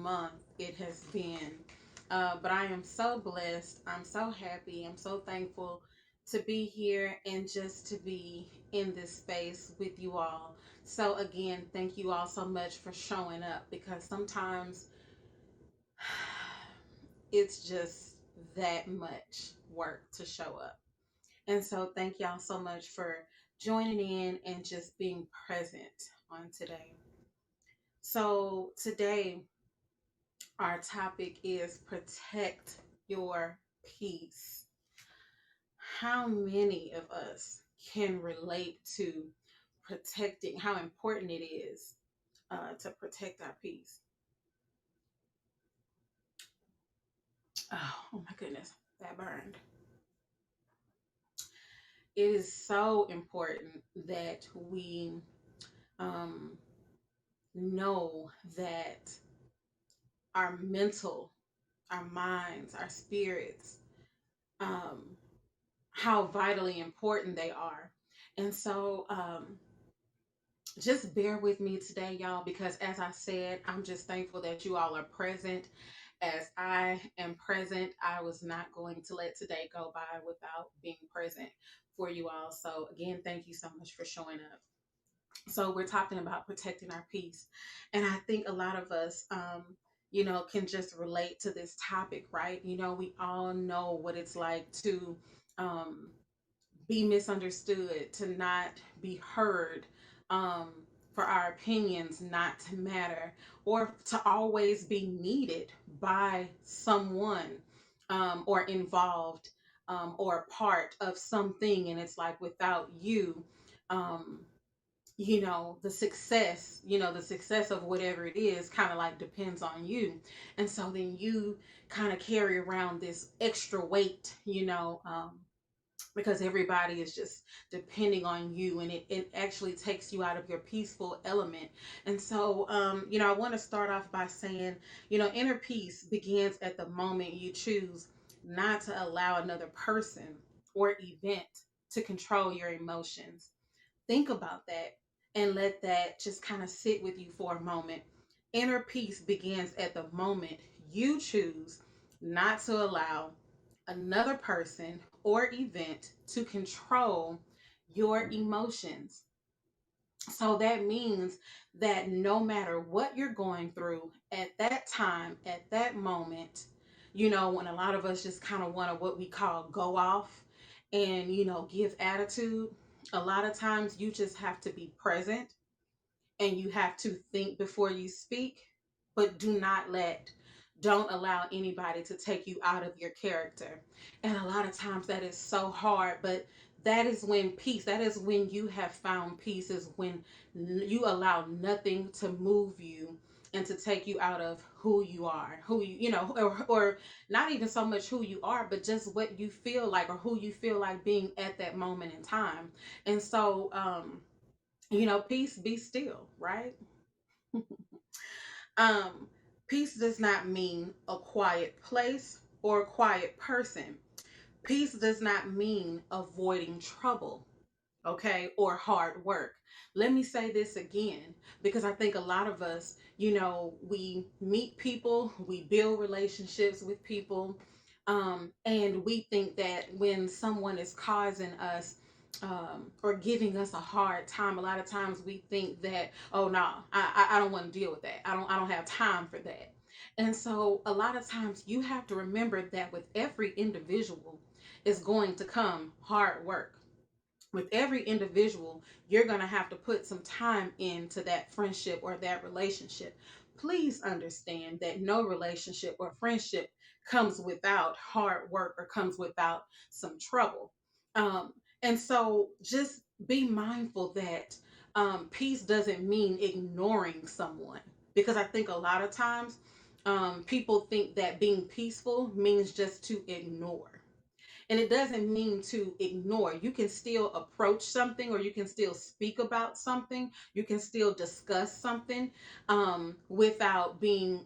month it has been. But I am so blessed. I'm so happy. I'm so thankful to be here and just to be in this space with you all. So, again, thank you all so much for showing up because sometimes it's just that much work to show up. And so, thank y'all so much for joining in and just being present on today. So, today, our topic is protect your peace. How many of us can relate to protecting, how important it is to protect our peace? Oh my goodness, that burned. It is so important that we um, know that our mental, our minds, our spirits, um, how vitally important they are. And so, just bear with me today, y'all, because as I said, I'm just thankful that you all are present. As I am present, I was not going to let today go by without being present for you all. So, again, thank you so much for showing up. So, we're talking about protecting our peace. And I think a lot of us, can just relate to this topic, right? We all know what it's like to um, be misunderstood, to not be heard, um, for our opinions not to matter, or to always be needed by someone, or involved, or part of something. And it's like without you, um, the success of whatever it is kind of like depends on you. And so then you kind of carry around this extra weight, because everybody is just depending on you, and it actually takes you out of your peaceful element. And so, I want to start off by saying, inner peace begins at the moment you choose not to allow another person or event to control your emotions. Think about that and let that just kind of sit with you for a moment. Inner peace begins at the moment you choose not to allow another person or event to control your emotions. So that means that no matter what you're going through at that time, at that moment, when a lot of us just kind of want to what we call go off and, give attitude, a lot of times you just have to be present and you have to think before you speak, but don't allow anybody to take you out of your character. And a lot of times that is so hard, but that is when you have found peace, is when you allow nothing to move you and to take you out of who you are, or not even so much who you are, but just what you feel like or who you feel like being at that moment in time. And so, peace, be still, right? um, Peace does not mean a quiet place or a quiet person. Peace does not mean avoiding trouble, okay, or hard work. Let me say this again, because I think a lot of us, we meet people, we build relationships with people, and we think that when someone is causing us, or giving us a hard time, a lot of times we think that, oh no, I don't want to deal with that. I don't have time for that. And so a lot of times you have to remember that with every individual is going to come hard work. With every individual, you're going to have to put some time into that friendship or that relationship. Please understand that no relationship or friendship comes without hard work or comes without some trouble. And so just be mindful that, peace doesn't mean ignoring someone, because I think a lot of times, people think that being peaceful means just to ignore. And it doesn't mean to ignore. You can still approach something, or you can still speak about something. You can still discuss something, without being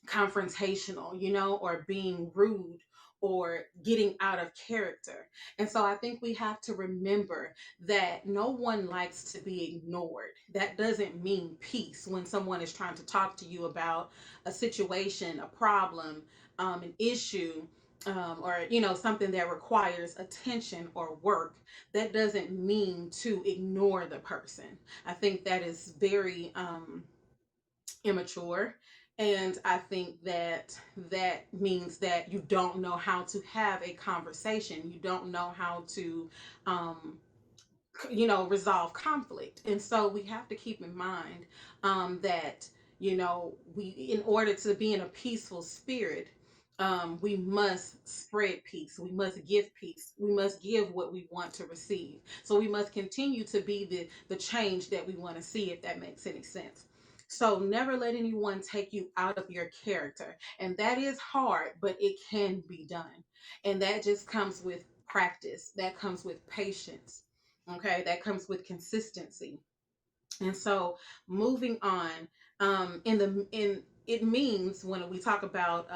confrontational, or being rude, or getting out of character. And so I think we have to remember that no one likes to be ignored. That doesn't mean peace when someone is trying to talk to you about a situation, a problem, an issue, or something that requires attention or work. That doesn't mean to ignore the person. I think that is very immature. And I think that that means that you don't know how to have a conversation. You don't know how to um, resolve conflict. And so we have to keep in mind that we, in order to be in a peaceful spirit, we must spread peace, we must give peace, we must give what we want to receive. So we must continue to be the change that we want to see, if that makes any sense. So never let anyone take you out of your character, and that is hard, but it can be done. And that just comes with practice, that comes with patience. Okay, that comes with consistency. And so moving on, in it means, when we talk about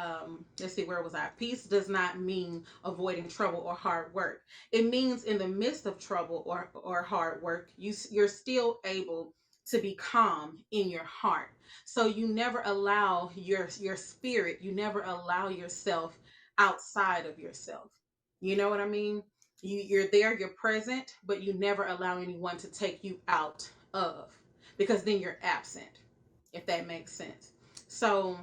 let's see, where was I? Peace does not mean avoiding trouble or hard work. It means in the midst of trouble or hard work, you're still able to be calm in your heart. So you never allow your spirit, you never allow yourself outside of yourself. You know what I mean? You're there, you're present, but you never allow anyone to take you out of, because then you're absent, if that makes sense. So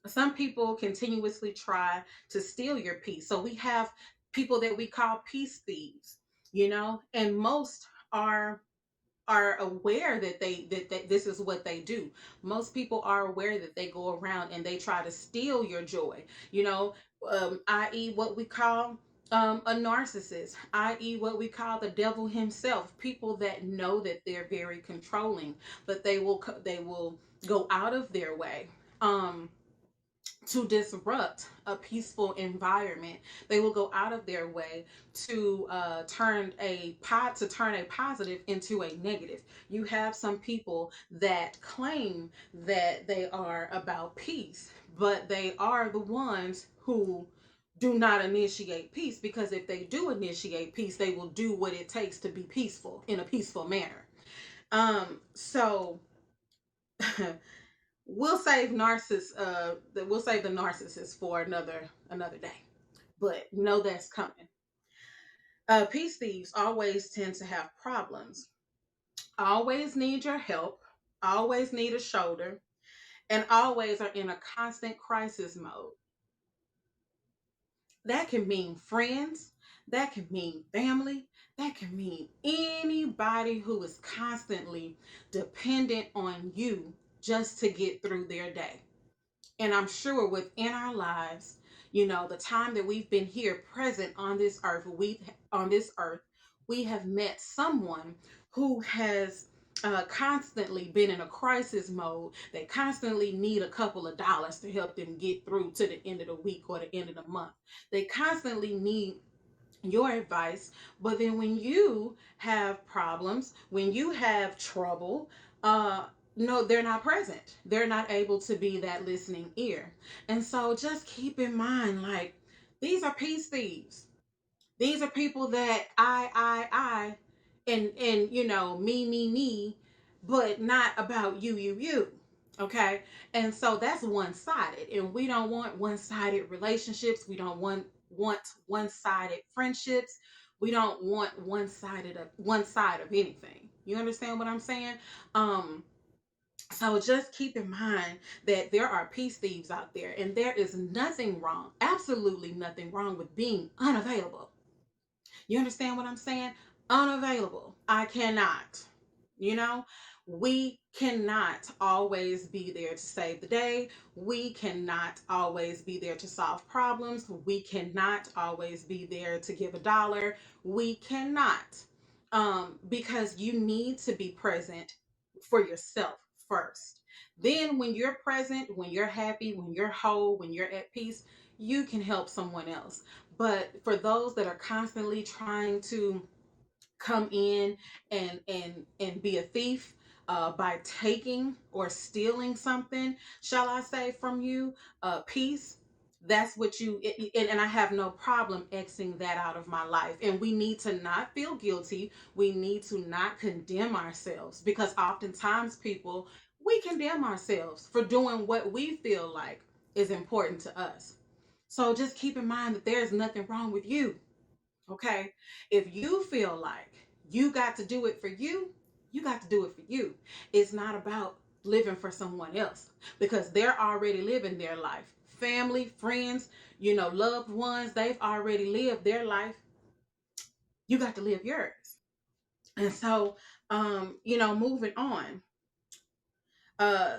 some people continuously try to steal your peace. So we have people that we call peace thieves, and most are aware that that this is what they do. Most people are aware that they go around and they try to steal your joy, i.e. what we call a narcissist, i.e. what we call the devil himself. People that know that they're very controlling, but they will go out of their way to disrupt a peaceful environment. They will go out of their way to turn a positive into a negative. You have some people that claim that they are about peace, but they are the ones who do not initiate peace, because if they do initiate peace, they will do what it takes to be peaceful in a peaceful manner. So we'll save the narcissist for another day, but know that's coming. Peace thieves always tend to have problems, always need your help, always need a shoulder, and always are in a constant crisis mode. That can mean friends, that can mean family, that can mean anybody who is constantly dependent on you just to get through their day. And I'm sure within our lives, the time that we've been here present on this earth, we have met someone who has constantly been in a crisis mode. They constantly need a couple of dollars to help them get through to the end of the week or the end of the month. They constantly need your advice. But then when you have problems, when you have trouble, no, they're not present. They're not able to be that listening ear. And so just keep in mind, like, these are peace thieves. These are people that I, and me, but not about you. Okay. And so that's one-sided. And we don't want one-sided relationships. We don't want one-sided friendships. We don't want one side of anything. You understand what I'm saying? So just keep in mind that there are peace thieves out there, and there is nothing wrong, absolutely nothing wrong with being unavailable. You understand what I'm saying? Unavailable. I cannot. You know, we cannot always be there to save the day. We cannot always be there to solve problems. We cannot always be there to give a dollar. We cannot. Because you need to be present for yourself first. Then, when you're present, when you're happy, when you're whole, when you're at peace, you can help someone else. But for those that are constantly trying to come in and be a thief by taking or stealing something, shall I say, from you, peace, That's what you, and I have no problem Xing that out of my life. And we need to not feel guilty. We need to not condemn ourselves, because oftentimes people, we condemn ourselves for doing what we feel like is important to us. So just keep in mind that there's nothing wrong with you. Okay. If you feel like you got to do it for you got to do it for you. It's not about living for someone else, because they're already living their life. Family, friends, loved ones, they've already lived their life. You got to live yours. And so, moving on, uh,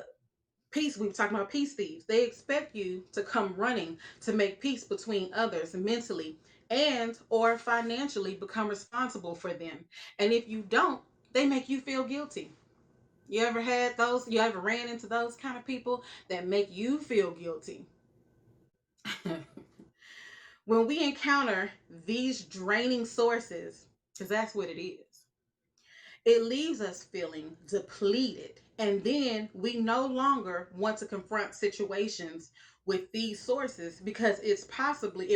peace, we were talking about peace thieves. They expect you to come running to make peace between others mentally and or financially become responsible for them. And if you don't, they make you feel guilty. You ever ran into those kind of people that make you feel guilty? When we encounter these draining sources, because that's what it is, it leaves us feeling depleted. And then we no longer want to confront situations with these sources, because it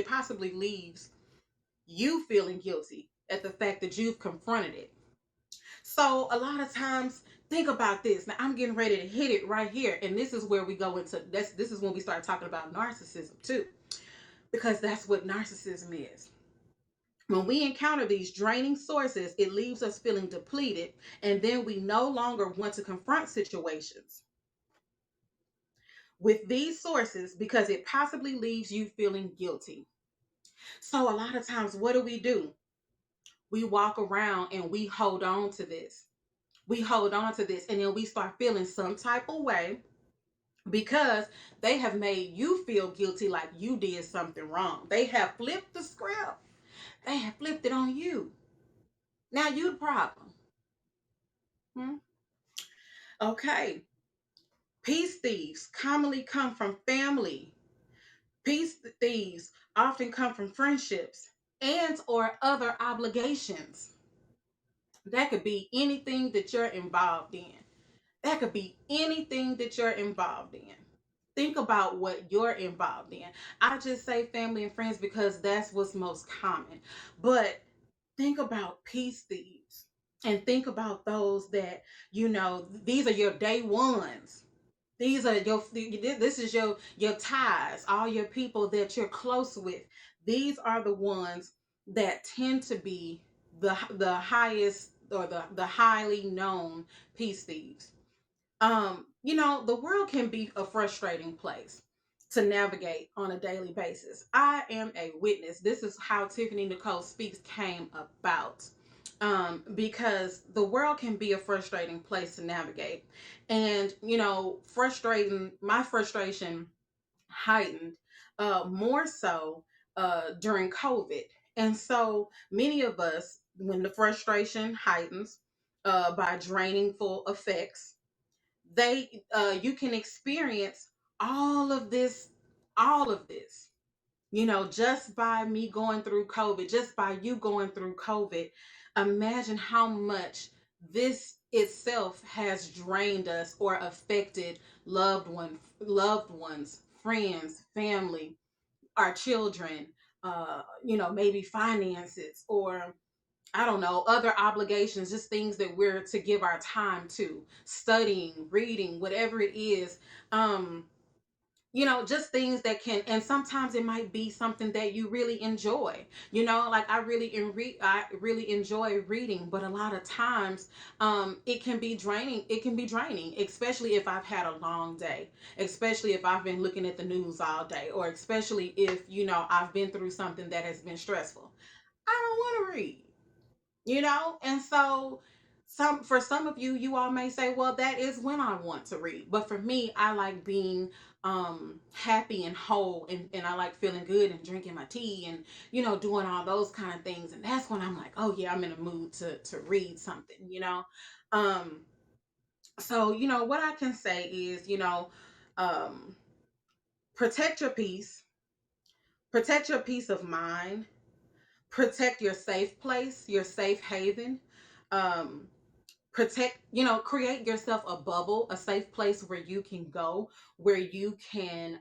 possibly leaves you feeling guilty at the fact that you've confronted it. So a lot of times, think about this. Now I'm getting ready to hit it right here. And this is where we go into this is when we start talking about narcissism too. Because that's what narcissism is. When we encounter these draining sources, it leaves us feeling depleted, and then we no longer want to confront situations with these sources because it possibly leaves you feeling guilty. So, a lot of times, what do? We walk around and we hold on to this. We hold on to this, and then we start feeling some type of way because they have made you feel guilty, like you did something wrong. They have flipped the script, they have flipped it on you. Now, you the problem. Hmm? Okay. Peace thieves commonly come from family. Peace thieves often come from friendships and or other obligations. That could be anything that you're involved in. That could be anything that you're involved in. Think about what you're involved in. I just say family and friends because that's what's most common. But think about peace thieves, and think about those that, these are your day ones. These are this is your ties, all your people that you're close with. These are the ones that tend to be the highest, or the highly known peace thieves. The world can be a frustrating place to navigate on a daily basis. I am a witness. This is how Tiffany Nicole Speaks came about. Because the world can be a frustrating place to navigate. And, my frustration heightened more so during COVID. And so many of us, when the frustration heightens by draining full effects, you can experience all of this, all of this, just by me going through COVID, just by you going through COVID. Imagine how much this itself has drained us or affected loved ones, friends, family, our children, maybe finances, or I don't know, other obligations, just things that we're to give our time to, studying, reading, whatever it is. Just things that can, and sometimes it might be something that you really enjoy. Like I really enjoy reading, but a lot of times it can be draining. It can be draining, especially if I've had a long day, especially if I've been looking at the news all day, or especially if, I've been through something that has been stressful. I don't want to read. And so some of you, you all may say, well, that is when I want to read. But for me, I like being happy and whole, and I like feeling good and drinking my tea and, doing all those kind of things. And that's when I'm like, oh yeah, I'm in a mood to read something. um so what I can say is, um protect your peace, protect your peace of mind, protect your safe place, your safe haven. um Protect, create yourself a bubble, a safe place where you can go, where you can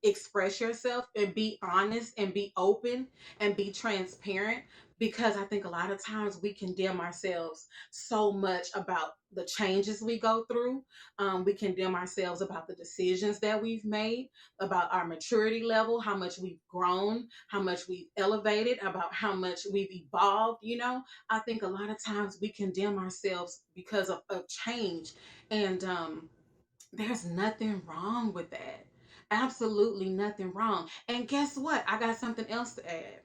express yourself and be honest and be open and be transparent. Because I think a lot of times we condemn ourselves so much about the changes we go through. We condemn ourselves about the decisions that we've made, about our maturity level, how much we've grown, how much we've elevated, about how much we've evolved. I think a lot of times we condemn ourselves because of change. And there's nothing wrong with that. Absolutely nothing wrong. And guess what? I got something else to add.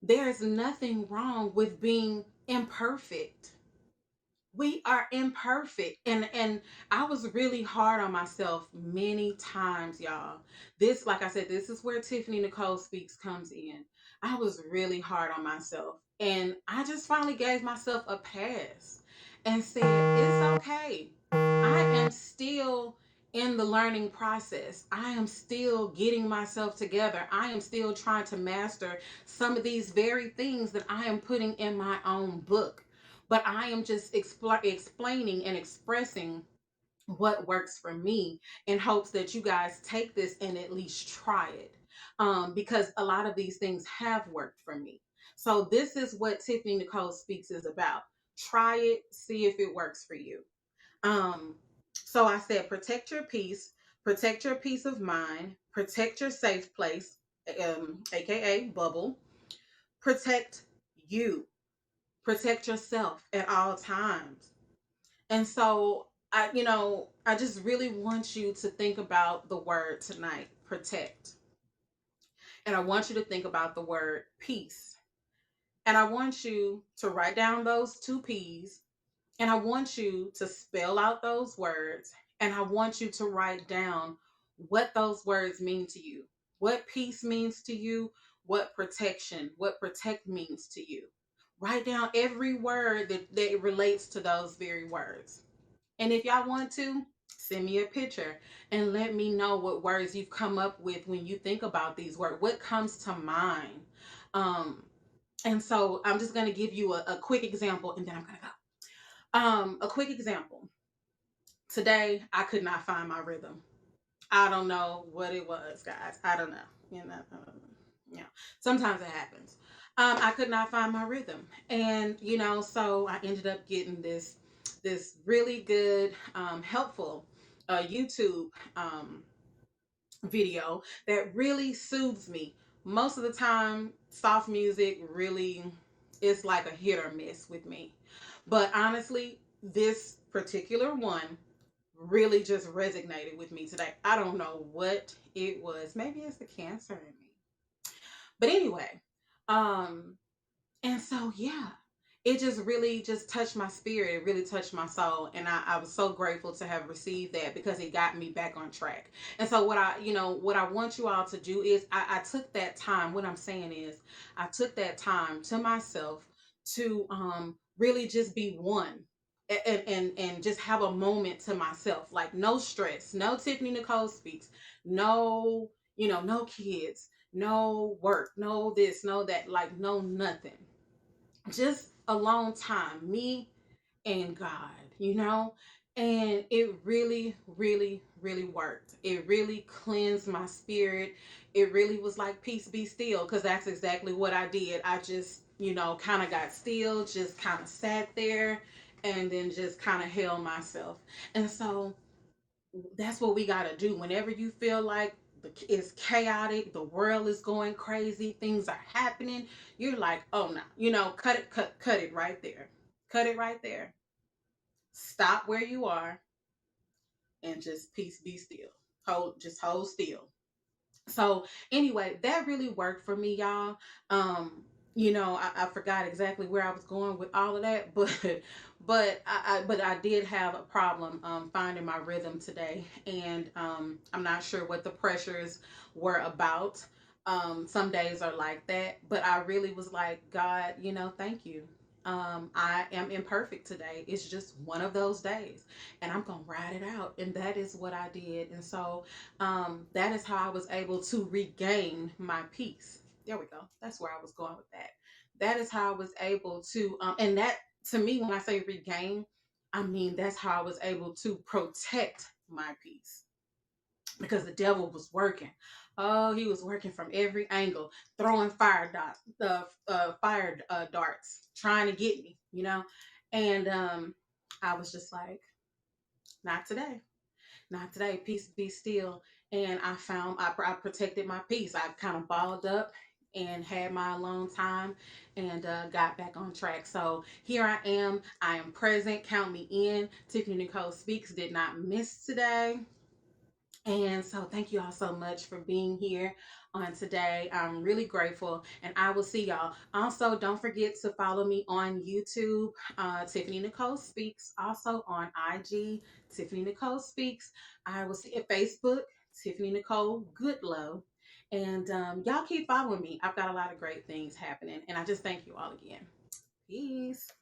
There's nothing wrong with being imperfect. We are imperfect. And I was really hard on myself many times, y'all. This, like I said, this is where Tiffany Nicole Speaks comes in. I was really hard on myself, and I just finally gave myself a pass and said it's okay. I am still in the learning process. I am still getting myself together. I am still trying to master some of these very things that I am putting in my own book, but I am just explaining and expressing what works for me, in hopes that you guys take this and at least try it. Because a lot of these things have worked for me. So this is what Tiffany Nicole Speaks is about. Try it, see if it works for you. Um, so I said, protect your peace of mind, protect your safe place, aka bubble, protect you, protect yourself at all times. And so I just really want you to think about the word tonight, protect. And I want you to think about the word peace. And I want you to write down those two P's. And I want you to spell out those words. And I want you to write down what those words mean to you. What peace means to you, what protect means to you. Write down every word that relates to those very words. And if y'all want to, send me a picture and let me know what words you've come up with when you think about these words. What comes to mind? Um, and so I'm just going to give you a quick example, and then I'm going to go. A quick example. Today, I could not find my rhythm. I don't know what it was, guys. I don't know. You know, sometimes it happens. I could not find my rhythm, and so I ended up getting this really good, helpful YouTube video that really soothes me. Most of the time, soft music really is like a hit or miss with me. But honestly, this particular one really just resonated with me today. I don't know what it was. Maybe it's the cancer in me. But anyway, um, and so yeah, it just really just touched my spirit. It really touched my soul. And I was so grateful to have received that, because it got me back on track. And so what I want you all to do is I took that time. What I'm saying is I took that time to myself to really just be one. And just have a moment to myself, like no stress, no Tiffany Nicole Speaks, no, no kids, no work, no this, no that, like no nothing, just a long time, me and God. And it really, really, really worked. It really cleansed my spirit. It really was like, peace be still, because that's exactly what I did. I just, kind of got still, just kind of sat there, and then just kind of held myself. And so that's what we got to do whenever you feel like it's chaotic, the world is going crazy, things are happening. You're like, oh no, cut it right there. Cut it right there. Stop where you are and just peace be still. Hold still. So anyway, that really worked for me, y'all. I forgot exactly where I was going with all of that, but I did have a problem finding my rhythm today, and I'm not sure what the pressures were about. Some days are like that, but I really was like, God, thank you. I am imperfect today. It's just one of those days, and I'm gonna ride it out, and that is what I did. And so that is how I was able to regain my peace. There we go. That's where I was going with that. That is how I was able to, and that, to me, when I say regain, I mean, that's how I was able to protect my peace, because the devil was working. Oh, he was working from every angle, throwing fire darts, trying to get me, And I was just like, not today, not today. Peace, be still. And I protected my peace. I kind of balled up and had my alone time, and got back on track. So here I am. I am present. Count me in. Tiffany Nicole Speaks did not miss today. And so, thank you all so much for being here on today. I'm really grateful, and I will see y'all. Also, don't forget to follow me on YouTube, Tiffany Nicole Speaks. Also on IG, Tiffany Nicole Speaks. I will see you at Facebook, Tiffany Nicole Goodlow. And y'all keep following me. I've got a lot of great things happening, and I just thank you all again. Peace.